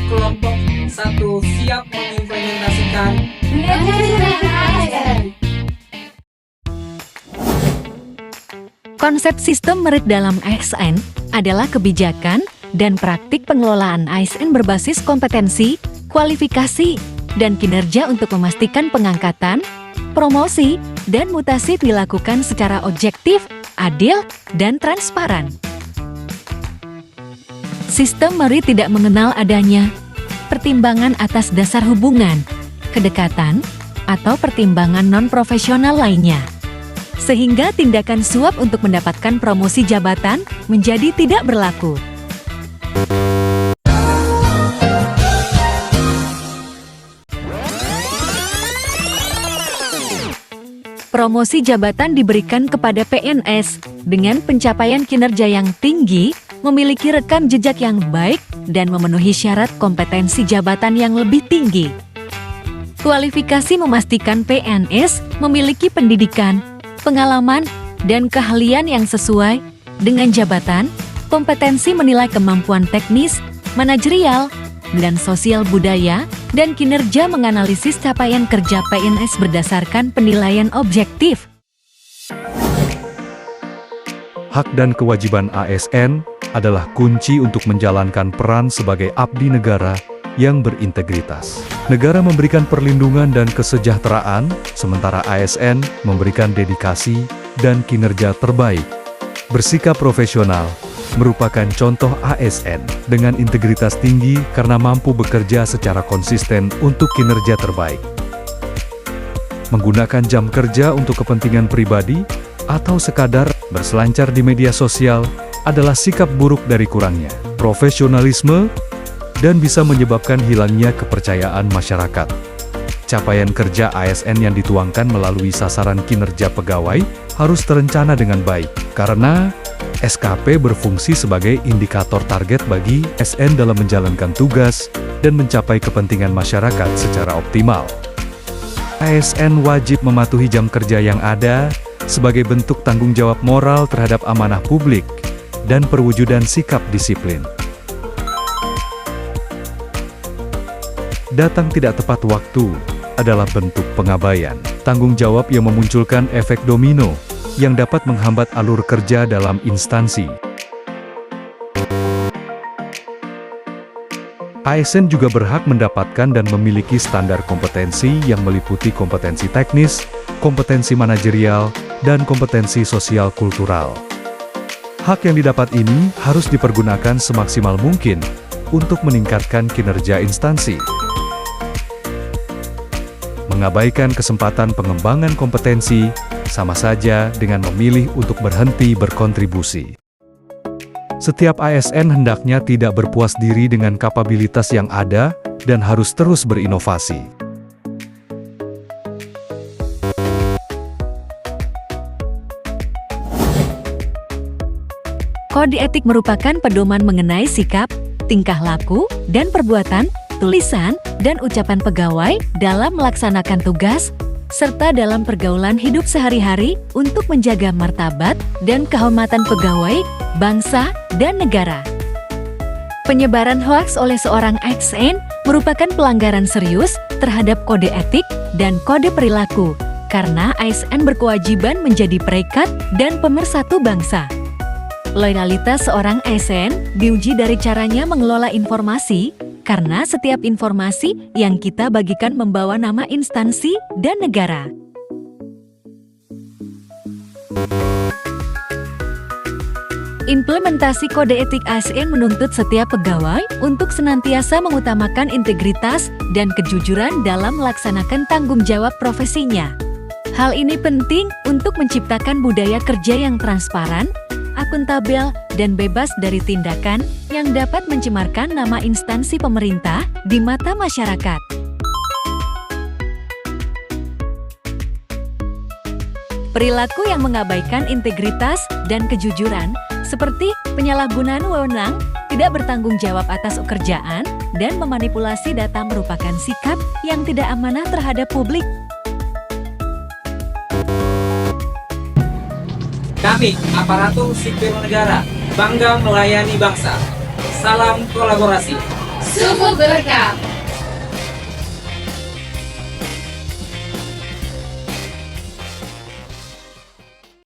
Kelompok 1 siap mengimplementasikan Manajemen ASN. Konsep sistem merit dalam ASN adalah kebijakan dan praktik pengelolaan ASN berbasis kompetensi, kualifikasi, dan kinerja untuk memastikan pengangkatan, promosi, dan mutasi dilakukan secara objektif, adil, dan transparan. Sistem merit tidak mengenal adanya pertimbangan atas dasar hubungan, kedekatan, atau pertimbangan non-profesional lainnya. Sehingga tindakan suap untuk mendapatkan promosi jabatan menjadi tidak berlaku. Promosi jabatan diberikan kepada PNS dengan pencapaian kinerja yang tinggi, memiliki rekam jejak yang baik, dan memenuhi syarat kompetensi jabatan yang lebih tinggi. Kualifikasi memastikan PNS memiliki pendidikan, pengalaman, dan keahlian yang sesuai dengan jabatan. Kompetensi menilai kemampuan teknis, manajerial, dan sosial budaya, dan kinerja menganalisis capaian kerja PNS berdasarkan penilaian objektif. Hak dan kewajiban ASN adalah kunci untuk menjalankan peran sebagai abdi negara yang berintegritas. Negara memberikan perlindungan dan kesejahteraan, sementara ASN memberikan dedikasi dan kinerja terbaik. Bersikap profesional merupakan contoh ASN dengan integritas tinggi karena mampu bekerja secara konsisten untuk kinerja terbaik. Menggunakan jam kerja untuk kepentingan pribadi atau sekadar berselancar di media sosial adalah sikap buruk dari kurangnya profesionalisme dan bisa menyebabkan hilangnya kepercayaan masyarakat. Capaian kerja ASN yang dituangkan melalui sasaran kinerja pegawai harus terencana dengan baik, karena SKP berfungsi sebagai indikator target bagi ASN dalam menjalankan tugas dan mencapai kepentingan masyarakat secara optimal. ASN wajib mematuhi jam kerja yang ada sebagai bentuk tanggung jawab moral terhadap amanah publik dan perwujudan sikap disiplin. Datang tidak tepat waktu adalah bentuk pengabaian tanggung jawab yang memunculkan efek domino yang dapat menghambat alur kerja dalam instansi. ASN juga berhak mendapatkan dan memiliki standar kompetensi yang meliputi kompetensi teknis, kompetensi manajerial, dan kompetensi sosial kultural. Hak yang didapat ini harus dipergunakan semaksimal mungkin untuk meningkatkan kinerja instansi. Mengabaikan kesempatan pengembangan kompetensi sama saja dengan memilih untuk berhenti berkontribusi. Setiap ASN hendaknya tidak berpuas diri dengan kapabilitas yang ada dan harus terus berinovasi. Kode etik merupakan pedoman mengenai sikap, tingkah laku, dan perbuatan, tulisan, dan ucapan pegawai dalam melaksanakan tugas, serta dalam pergaulan hidup sehari-hari untuk menjaga martabat dan kehormatan pegawai, bangsa, dan negara. Penyebaran hoaks oleh seorang ASN merupakan pelanggaran serius terhadap kode etik dan kode perilaku, karena ASN berkewajiban menjadi perekat dan pemersatu bangsa. Loyalitas seorang ASN diuji dari caranya mengelola informasi, karena setiap informasi yang kita bagikan membawa nama instansi dan negara. Implementasi kode etik ASN menuntut setiap pegawai untuk senantiasa mengutamakan integritas dan kejujuran dalam melaksanakan tanggung jawab profesinya. Hal ini penting untuk menciptakan budaya kerja yang transparan, akuntabel, dan bebas dari tindakan yang dapat mencemarkan nama instansi pemerintah di mata masyarakat. Perilaku yang mengabaikan integritas dan kejujuran, seperti penyalahgunaan wewenang, tidak bertanggung jawab atas pekerjaan, dan memanipulasi data merupakan sikap yang tidak amanah terhadap publik. Kami, aparatur sipil negara, bangga melayani bangsa. Salam kolaborasi. Sumut berkah.